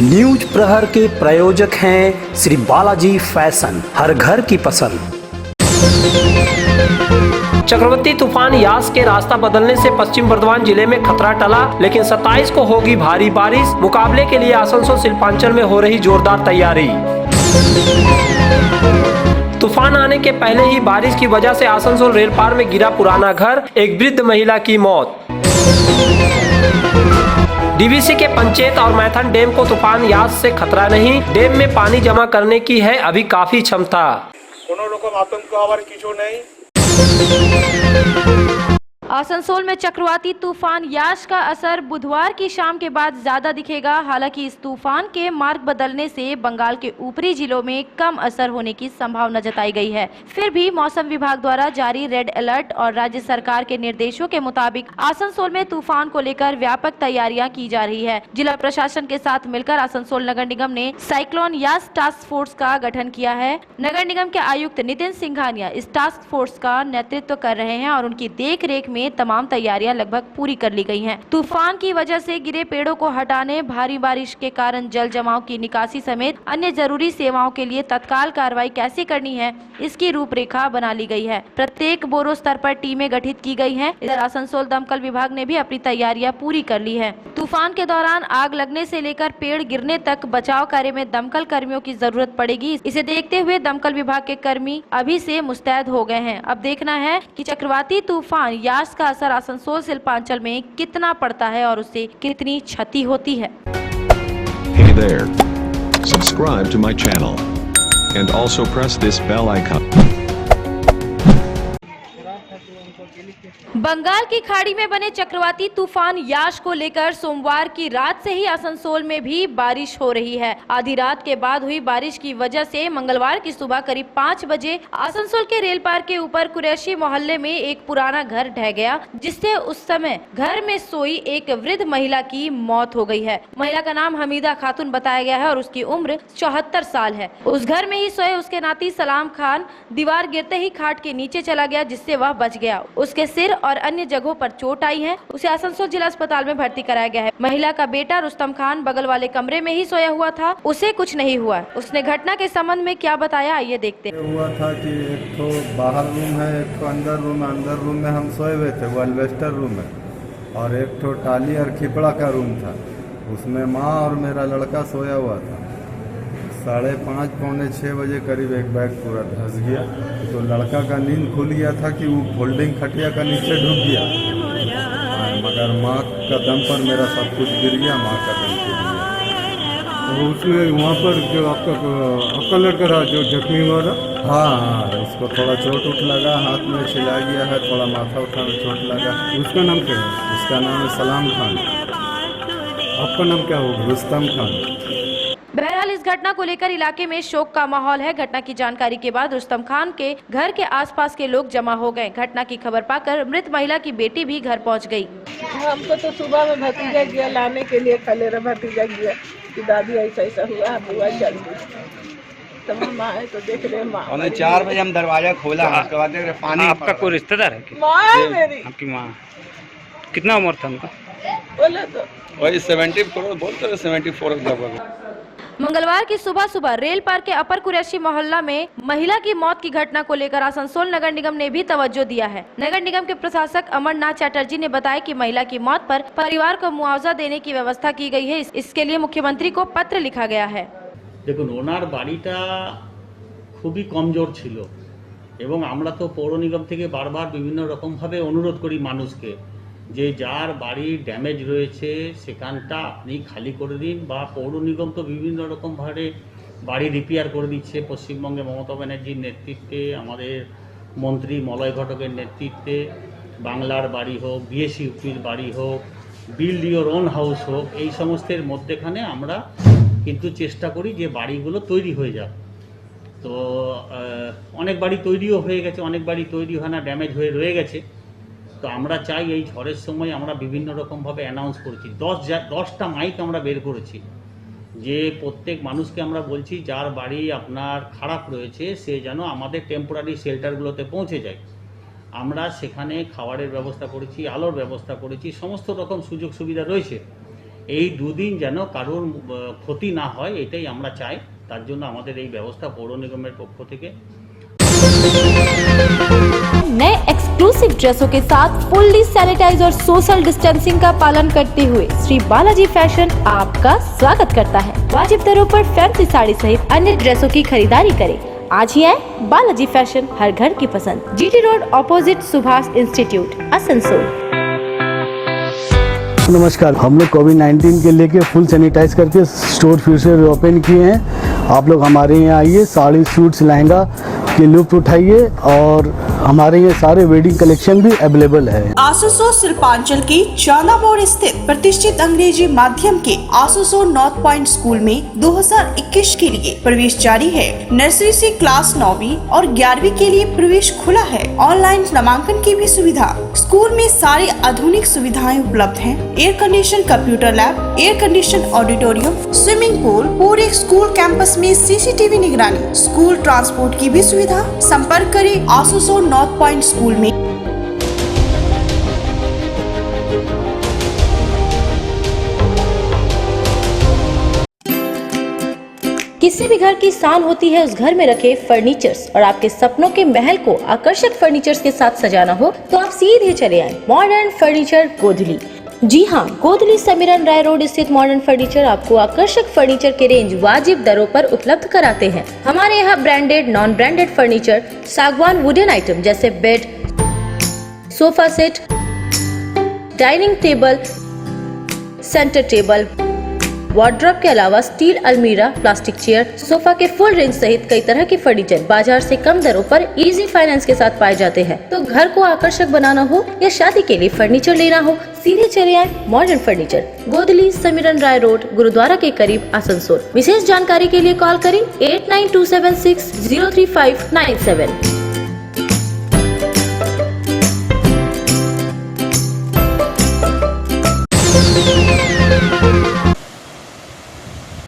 News प्रहर के प्रायोजक हैं श्री बालाजी फैशन, हर घर की पसंद। चक्रवाती तूफान यास के रास्ता बदलने से पश्चिम बर्धमान जिले में खतरा टला, लेकिन 27 को होगी भारी बारिश। मुकाबले के लिए आसनसोल शिल्पांचल में हो रही जोरदार तैयारी। तूफान आने के पहले ही बारिश की वजह से आसनसोल रेल पार में गिरा पुराना घर, एक वृद्ध महिला की मौत। डीवीसी के पंचेत और मैथन डैम को तूफान यास से खतरा नहीं, डैम में पानी जमा करने की है अभी काफी क्षमता। कोनो रकम आतंक आवार किछु नहीं। आसनसोल में चक्रवाती तूफान यास का असर बुधवार की शाम के बाद ज्यादा दिखेगा। हालांकि इस तूफान के मार्ग बदलने से बंगाल के ऊपरी जिलों में कम असर होने की संभावना जताई गई है। फिर भी मौसम विभाग द्वारा जारी रेड अलर्ट और राज्य सरकार के निर्देशों के मुताबिक आसनसोल में तूफान को लेकर व्यापक तैयारियां की जा रही है। जिला प्रशासन के साथ मिलकर आसनसोल नगर निगम ने साइक्लोन यास टास्क फोर्स का गठन किया है। नगर निगम के आयुक्त नितिन सिंघानिया इस टास्क फोर्स का नेतृत्व कर रहे हैं और उनकी देख रेख में तमाम तैयारियां लगभग पूरी कर ली गई हैं। तूफान की वजह से गिरे पेड़ों को हटाने, भारी बारिश के कारण जल जमाव की निकासी समेत अन्य जरूरी सेवाओं के लिए तत्काल कार्रवाई कैसे करनी है, इसकी रूपरेखा बना ली गई है। प्रत्येक बोरो स्तर पर टीमें गठित की गई हैं। इधर आसनसोल दमकल विभाग ने भी अपनी तैयारियां पूरी कर ली है। तूफान के दौरान आग लगने से लेकर पेड़ गिरने तक बचाव कार्य में दमकल कर्मियों की जरूरत पड़ेगी। इसे देखते हुए दमकल विभाग के कर्मी अभी से मुस्तैद हो गए हैं। अब देखना है कि चक्रवाती तूफान यास का असर आसनसोल शिल्पांचल में कितना पड़ता है और उससे कितनी क्षति होती है। Hey there. Subscribe to my channel and also press this bell icon. Bengal की खाड़ी में बने चक्रवाती तूफान यास को लेकर सोमवार की रात से ही आसनसोल में भी बारिश हो रही है। आधी रात के बाद हुई बारिश की वजह से मंगलवार की सुबह करीब 5 बजे आसनसोल के रेल पार के ऊपर कुरैशी मोहल्ले में एक पुराना घर ढह गया, जिससे उस समय घर में सोई एक वृद्ध महिला की मौत हो गई है। महिला का नाम हमीदा खातून बताया गया है और उसकी उम्र 74 साल है। उस घर में ही सोए उसके नाती सलाम खान दीवार गिरते ही खाट के नीचे चला गया, जिससे वह बच गया। उसके सिर और अन्य जगहों पर चोट आई है। उसे आसनसोल जिला अस्पताल में भर्ती कराया गया है। महिला का बेटा रुस्तम खान बगल वाले कमरे में ही सोया हुआ था, उसे कुछ नहीं हुआ। उसने घटना के संबंध में क्या बताया, आइए देखते हैं। हुआ था कि एक तो बाहर रूम है, एक तो अंदर रूम है। अंदर रूम में हम सोए हुए थे, वो अल्वेस्टर रूम है, और एक तो टाली और खिपड़ा का रूम था, उसमें माँ और मेरा लड़का सोया हुआ था। 5:30 पौने 6 बजे करीब एक बैग पूरा धंस गया, तो लड़का का नींद खुल गया था कि वो फोल्डिंग खटिया का नीचे डूब गया, मगर माँ का दम पर मेरा सब कुछ गिर गया, माँ का दम गिर गया। तो उसमें वहाँ पर जो आपका लड़का रहा जो जख्मी हुआ था? हाँ, उसको थोड़ा चोट उठ लगा, हाथ में छिला गया है, थोड़ा माथा उठा में चोट लगा। उसका नाम क्या है? उसका नाम है सलाम खान। आपका नाम क्या होगा? रुस्तम खान। बहरहाल इस घटना को लेकर इलाके में शोक का माहौल है। घटना की जानकारी के बाद रुस्तम खान के घर के आसपास के लोग जमा हो गए। घटना की खबर पाकर मृत महिला की बेटी भी घर पहुंच गई। हमको तो सुबह में भतीजा गया लाने के लिए, कलेरा भतीजा गया कि दादी ऐसा ऐसा हुआ, बुआ जल्दी तब हम आए तो देख रहे माँ। 4 बजे हम दरवाजा खोला, उसके बाद देख रहे पानी। आपका कोई रिश्तेदार है? माँ मेरी। आपकी माँ कितना उम्र था उनका? बोले तो वही 74 बोलते 74 लगभग। मंगलवार की सुबह रेल पार के अपर कुरैशी मोहल्ला में महिला की मौत की घटना को लेकर आसनसोल नगर निगम ने भी तवज्जो दिया है। नगर निगम के प्रशासक अमरनाथ चैटर्जी ने बताया कि महिला की मौत पर परिवार को मुआवजा देने की व्यवस्था की गई है। इसके लिए मुख्यमंत्री को पत्र लिखा गया है। দেখুন, ওনার বাড়িটা খুবই কমজোর ছিল এবং আমরা তো পৌর নিগম থেকে বারবার বিভিন্ন রকমভাবে অনুরোধ করি মানুষকে যে যার বাড়ি ড্যামেজ রয়েছে সেখানটা আপনি খালি করে দিন, বা পৌর নিগম তো বিভিন্ন রকমভাবে বাড়ি রিপেয়ার করে দিচ্ছে। পশ্চিমবঙ্গে মমতা ব্যানার্জির নেতৃত্বে, আমাদের মন্ত্রী মলয় ঘটকের নেতৃত্বে বাংলার বাড়ি হোক, বিএসইউপির বাড়ি হোক, বিল্ড ইওর ওন হাউস হোক, এই সমস্তের মধ্যেখানে আমরা কিন্তু চেষ্টা করি যে বাড়িগুলো তৈরি হয়ে যাক। তো অনেক বাড়ি তৈরিও হয়ে গেছে, অনেক বাড়ি তৈরি হয় না, ড্যামেজ হয়ে রয়ে গেছে। তো আমরা চাই এই ঝড়ের সময় আমরা বিভিন্ন রকমভাবে অ্যানাউন্স করেছি, 10টা মাইক আমরা বের করেছি যে প্রত্যেক মানুষকে আমরা বলছি যার বাড়ি আপনার খারাপ রয়েছে সে যেন আমাদের টেম্পোরারি শেল্টারগুলোতে পৌঁছে যায়। আমরা সেখানে খাবারের ব্যবস্থা করেছি, আলোর ব্যবস্থা করেছি, সমস্ত রকম সুযোগ সুবিধা রয়েছে। এই দুদিন যেন কারোর ক্ষতি না হয় এটাই আমরা চাই, তার জন্য আমাদের এই ব্যবস্থা পৌর নিগমের পক্ষ থেকে। नए एक्सक्लूसिव ड्रेसों के साथ फुल्ली सैनिटाइज और सोशल डिस्टेंसिंग का पालन करते हुए श्री बालाजी फैशन आपका स्वागत करता है। वाजिब दरों पर फैंसी साड़ी सहित अन्य ड्रेसों की खरीदारी करें। आज ही आए बालाजी फैशन, हर घर की पसंद। GT road opposite Subhash institute, Asansol. नमस्कार, हम लोग कोविड-19 के लेके फुल सैनिटाइज करके स्टोर फिर से ओपन किए हैं। आप लोग हमारे यहाँ आइए, साड़ी, सूट्स, लहंगा की लुत्फ उठाइए और हमारे यहाँ सारे वेडिंग कलेक्शन भी अवेलेबल है। आसनसोल शिल्पांचल के चांदा मोड़ स्थित प्रतिष्ठित अंग्रेजी माध्यम के आसनसोल नॉर्थ पॉइंट स्कूल में 2021 के लिए प्रवेश जारी है। नर्सरी से क्लास 9वीं और 11वीं के लिए प्रवेश खुला है। ऑनलाइन नामांकन की भी सुविधा। स्कूल में सारी आधुनिक सुविधाएं उपलब्ध हैं। Air condition computer lab, air condition auditorium, swimming pool, पूरे स्कूल कैंपस में सीसीटीवी निगरानी, स्कूल ट्रांसपोर्ट की भी सुविधा। संपर्क करें आसनसोल नॉर्थ पॉइंट स्कूल में। किसी भी घर की शान होती है उस घर में रखे फर्नीचर्स, और आपके सपनों के महल को आकर्षक फर्नीचर्स के साथ सजाना हो तो आप सीधे चले आए मॉडर्न फर्नीचर गोधली। जी हाँ, गोधली समीरन राय रोड स्थित मॉडर्न फर्नीचर आपको आकर्षक फर्नीचर के रेंज वाजिब दरों पर उपलब्ध कराते हैं। हमारे यहाँ ब्रांडेड, नॉन ब्रांडेड फर्नीचर, सागवान वुडन आइटम जैसे bed, sofa set, dining table, centre table, wardrobe के अलावा स्टील अलमीरा, प्लास्टिक चेयर, सोफा के फुल रेंज सहित कई तरह के फर्नीचर बाजार से कम दरों पर इजी फाइनेंस के साथ पाए जाते हैं। तो घर को आकर्षक बनाना हो या शादी के लिए फर्नीचर लेना हो, सीधे चले आए मॉडर्न फर्नीचर, गोधली समीरन राय रोड, गुरुद्वारा के करीब, आसनसोल। विशेष जानकारी के लिए कॉल करें 8927603597।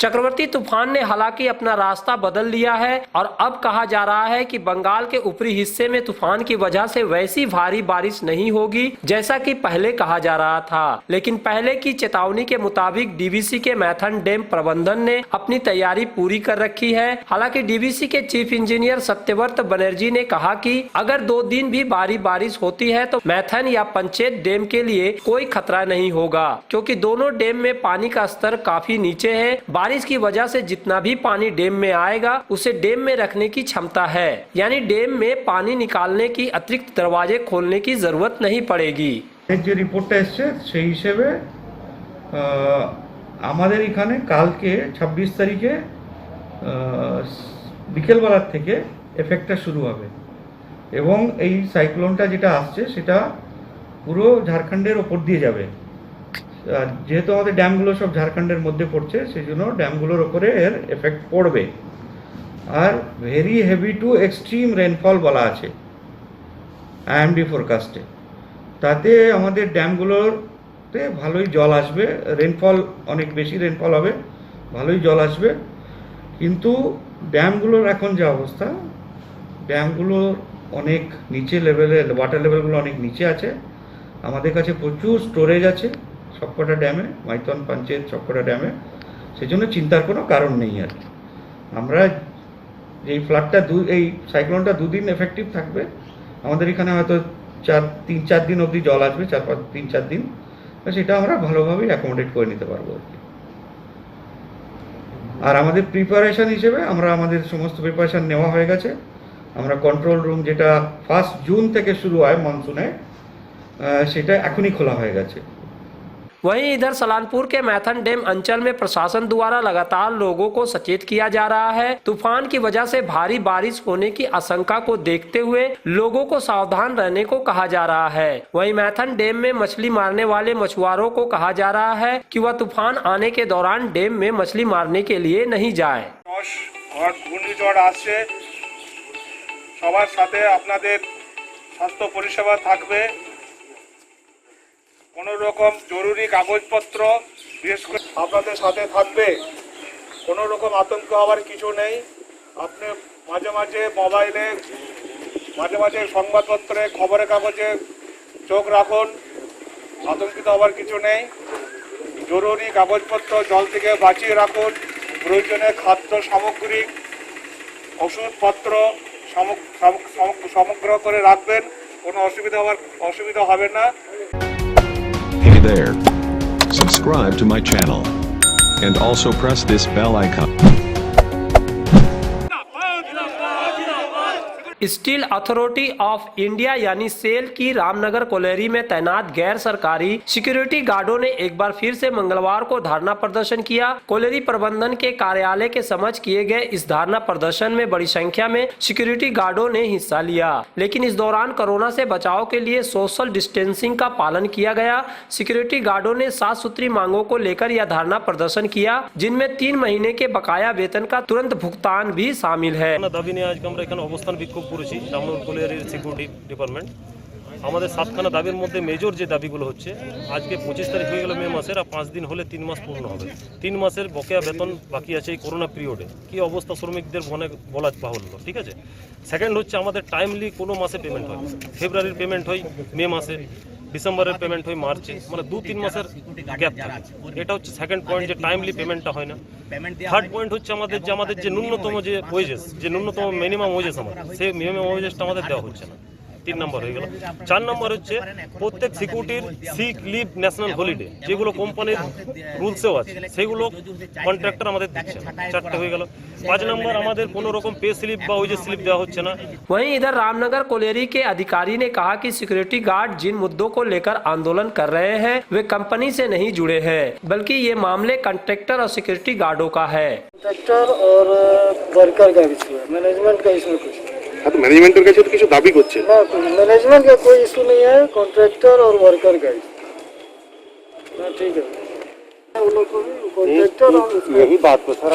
चक्रवाती तूफान ने हालांकि अपना रास्ता बदल लिया है और अब कहा जा रहा है कि बंगाल के ऊपरी हिस्से में तूफान की वजह से वैसी भारी बारिश नहीं होगी जैसा कि पहले कहा जा रहा था। लेकिन पहले की चेतावनी के मुताबिक डीवीसी के मैथन डैम प्रबंधन ने अपनी तैयारी पूरी कर रखी है। हालांकि डीवीसी के चीफ इंजीनियर सत्यव्रत बनर्जी ने कहा कि अगर 2 दिन भी भारी बारिश होती है तो मैथन या पंचेत डैम के लिए कोई खतरा नहीं होगा, क्योंकि दोनों डैम में पानी का स्तर काफी नीचे है। बारिश की वजह से जितना भी पानी डैम में आएगा उसे डैम में रखने की क्षमता है, यानी डैम में पानी निकालने की अतिरिक्त दरवाजे खोलने की जरूरत नहीं पड़ेगी। যে রিপোর্টটা এসছে সেই হিসেবে আমাদের এখানে কালকে 26 তারিখে বিকেলবেলার থেকে এফেক্টটা শুরু হবে এবং এই সাইক্লোনটা যেটা আসছে সেটা পুরো ঝাড়খণ্ডের ওপর দিয়ে যাবে। যেহেতু আমাদের ড্যামগুলো সব ঝাড়খণ্ডের মধ্যে পড়ছে সেই জন্য ড্যামগুলোর ওপরে এর এফেক্ট পড়বে। আর very heavy to extreme rainfall বলা আছে আইএমডি ফোরকাস্টে। তাতে আমাদের ড্যামগুলোতে ভালোই জল আসবে, রেনফল অনেক বেশি রেনফল হবে, ভালোই জল আসবে। কিন্তু ড্যামগুলোর এখন যে অবস্থা, ড্যামগুলোর অনেক নিচে লেভেলে, ওয়াটার লেভেলগুলো অনেক নিচে আছে। আমাদের কাছে প্রচুর স্টোরেজ আছে সবকটা ড্যামে, মাইথন, পঞ্চায়েত সবকটা ড্যামে, সেই জন্য চিন্তার কোনো কারণ নেই। আর আমরা এই ফ্লাডটা এই সাইক্লোনটা 2 দিন এফেক্টিভ থাকবে, আমাদের এখানে হয়তো 3-4 দিন অবধি জল আসবে, 3-4 দিন, সেটা আমরা ভালোভাবেই অ্যাকোমোডেট করে নিতে পারবো আর কি। আর আমাদের প্রিপারেশন হিসেবে আমাদের সমস্ত প্রিপারেশন নেওয়া হয়ে গেছে। আমরা কন্ট্রোল রুম যেটা 1 জুন থেকে শুরু হয় মনসুনে, সেটা এখনই খোলা হয়ে গেছে। वहीं इधर सलानपुर के मैथन डैम अंचल में प्रशासन द्वारा लगातार लोगों को सचेत किया जा रहा है। तूफान की वजह से भारी बारिश होने की आशंका को देखते हुए लोगों को सावधान रहने को कहा जा रहा है। वहीं मैथन डैम में मछली मारने वाले मछुआरों को कहा जा रहा है कि वह तूफान आने के दौरान डैम में मछली मारने के लिए नहीं जाए। ঘূর্ণিঝড় আসছে, সবার সাথে আপনাদের স্বাস্থ্য পরিষেবা থাকবে। কোনো রকম জরুরি কাগজপত্র বিশেষ করে আপনাদের সাথে থাকবে, কোনো রকম আতঙ্ক হওয়ার কিছু নেই। আপনি মাঝে মাঝে মোবাইলে মাঝে মাঝে সংবাদপত্রে খবরের কাগজে চোখ রাখুন, আতঙ্কিত হওয়ার কিছু নেই। জরুরি কাগজপত্র জল থেকে বাঁচিয়ে রাখুন, প্রয়োজনে খাদ্য সামগ্রী ওষুধপত্র সমগ্র করে রাখবেন, কোনো অসুবিধা হবে না। Hey there. Subscribe to my channel. And also press this bell icon. Steel authority of India यानी सेल की रामनगर कोलेरी में तैनात गैर सरकारी सिक्योरिटी गार्डों ने एक बार फिर से मंगलवार को धरना प्रदर्शन किया। कोलेरी प्रबंधन के कार्यालय के समक्ष किए गए इस धरना प्रदर्शन में बड़ी संख्या में सिक्योरिटी गार्डों ने हिस्सा लिया, लेकिन इस दौरान कोरोना से बचाव के लिए सोशल डिस्टेंसिंग का पालन किया गया। सिक्योरिटी गार्डों ने 7 सूत्री मांगों को लेकर यह धरना प्रदर्शन किया, जिनमें 3 महीने के बकाया वेतन का तुरंत भुगतान भी शामिल है। দাবি নিয়ে আজকে আমরা এখানে অবস্থান বিক্ষোভ করেছি রামনগর কোলিয়ারির সিকিউরিটি ডিপার্টমেন্ট। আমাদের 7খানা দাবির মধ্যে মেজর যে দাবিগুলো হচ্ছে, আজকে 25 তারিখ হয়ে গেল মে মাসের, আর 5 দিন হলে 3 মাস পূর্ণ হবে। 3 মাসের বকেয়া বেতন বাকি আছে এই করোনা পিরিয়ডে। কি অবস্থা শ্রমিকদের বলা বাহুল্য, ঠিক আছে। সেকেন্ড হচ্ছে আমাদের টাইমলি কোনো মাসে পেমেন্ট হয়, ফেব্রুয়ারির পেমেন্ট হয় মে মাসে, ডিসেম্বরের পেমেন্ট হয় মার্চে, মানে 2-3 মাসের গ্যাপ থাকে। এটা হচ্ছে সেকেন্ড পয়েন্ট, যে টাইমলি পেমেন্টটা হয় না। থার্ড পয়েন্ট হচ্ছে আমাদের যে ন্যূনতম যে ওয়েজেস, যে ন্যূনতম মিনিমাম ওয়েজেস সেই মিনিমাম ওয়েজেসটা আমাদের দেওয়া হচ্ছে না। 3 নম্বর হয়ে গেল। 4 নম্বর হচ্ছে প্রত্যেক সিকিউরিটির সিক লিভ ন্যাশনাল হলিডে, যেগুলো কোম্পানির রুলসেও আছে, সেগুলো কন্ট্রাক্টর আমাদের দিচ্ছে না। 4টা হয়ে গেল। 5 নম্বর আমাদের কোনো রকম पे स्लिप বা ওয়েজেস স্লিপ দেওয়া হচ্ছে না। वहीं इधर रामनगर कोलेरी के अधिकारी ने कहा कि सिक्योरिटी गार्ड जिन मुद्दों को लेकर आंदोलन कर रहे हैं वे कंपनी से नहीं जुड़े हैं, बल्कि ये मामले कॉन्ट्रैक्टर और सिक्योरिटी गार्डों का है। कॉन्ट्रैक्टर और वर्कर का इशू है, मैनेजमेंट का इसमें कुछ তো ম্যানেজমেন্টের কাছে তো কিছু দাবি করছে ना, मैनेजमेंट का कोई इशू नहीं है, कॉन्ट्रैक्टर और वर्कर का इशू। ठीक है, उन लोग को भी कॉन्ट्रैक्टर और यही बात को सर